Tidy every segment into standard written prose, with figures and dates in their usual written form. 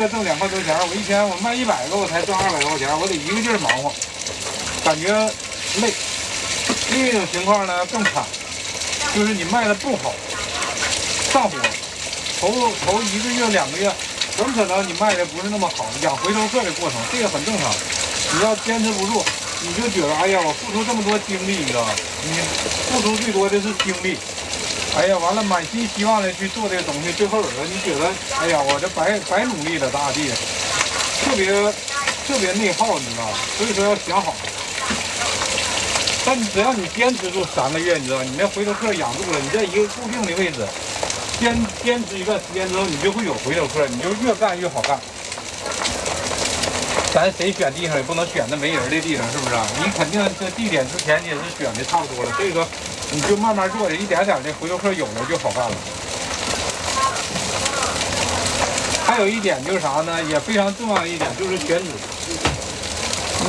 挣2块多钱，我一天我卖100个，我才挣200多块钱，我得一个劲儿忙活，感觉累。另一种情况呢更惨，就是你卖的不好，上火，头1个月2个月，很可能你卖的不是那么好，养回头客的过程，这个很正常。你要坚持不住，你就觉得哎呀，我付出这么多精力，你知道吧？你付出最多的是精力。哎呀，完了，满心希望的去做这个东西，最后你觉得，哎呀，我这白努力了，大地，特别内耗，你知道吧？所以说要想好。但只要你坚持住3个月，你知道，你那回头客养住了，你在一个固定的位置，坚持一段时间之后，你就会有回头客，你就越干越好干。咱谁选地方也不能选那没人的地方，是不是啊？你肯定这地点之前你也是选的差不多了，所以说你就慢慢做的，一点点的回头客有了就好干了。还有一点就是啥呢？也非常重要的一点就是选址。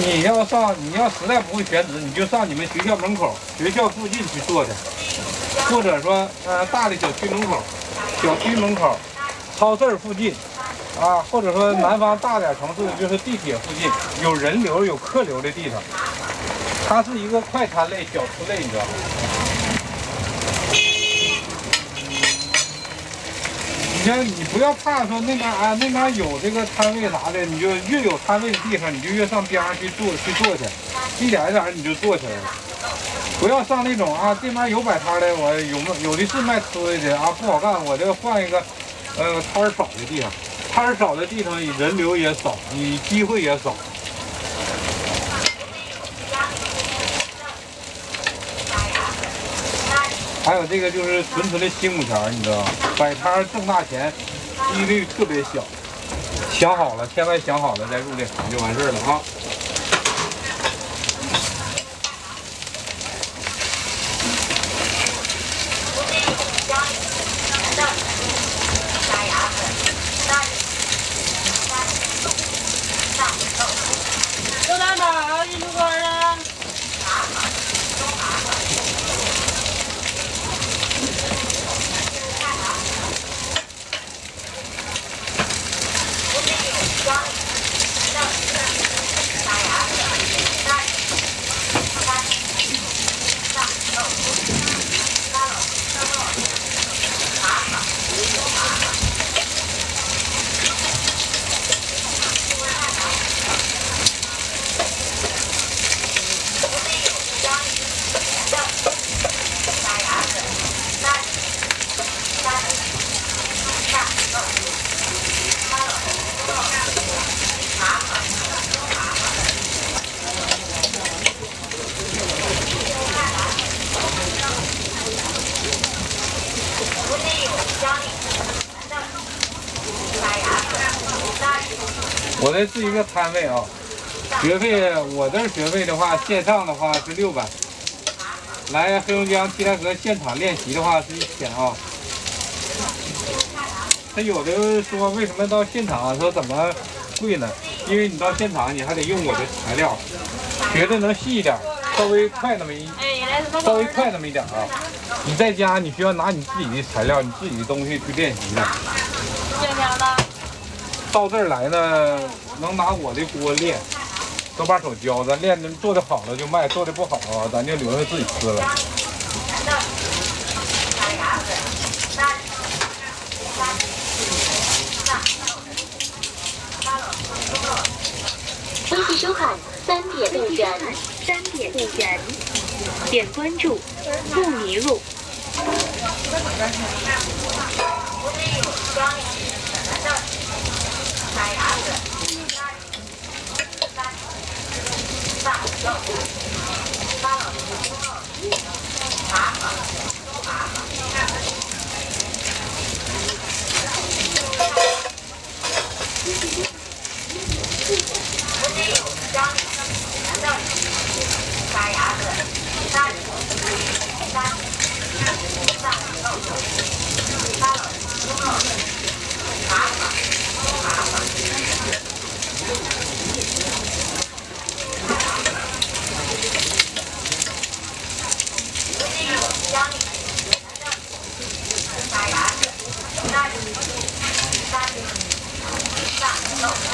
你要实在不会选址，你就上你们学校门口、学校附近去做去，或者说大的小区门口、超市附近。啊，或者说南方大点城市就是地铁附近有人流有客流的地方，它是一个快餐类小吃类，你知道吗？你像你不要怕说那边有这个摊位啥的，你就越有摊位的地方，你就越上边上去做去，一点一点你就做起来了。不要上那种啊，这边有摆摊的，我有的是卖吃的啊，不好干，我就换一个摊少的地方。摊少的地方，你人流也少，你机会也少。还有这个就是纯的辛苦钱，你知道吧？摆摊挣大钱，几率特别小。想好了，千万想好了再入这行就完事儿了啊！有蛋包，一路过的。我这是一个摊位啊，学费我这学费的话，线上的话是600，来黑龙江七台河现场练习的话是1000啊。他有的说为什么到现场说怎么贵呢？因为你到现场你还得用我的材料，学的能细一点，稍微快那么一点啊。你在家你需要拿你自己的材料、你自己的东西去练习的。到这儿来呢，能拿我的锅练，手把手教，咱练做的好了就卖，做的不好啊，咱就留着自己吃了。微信收看3点入选，点关注，不迷路。了。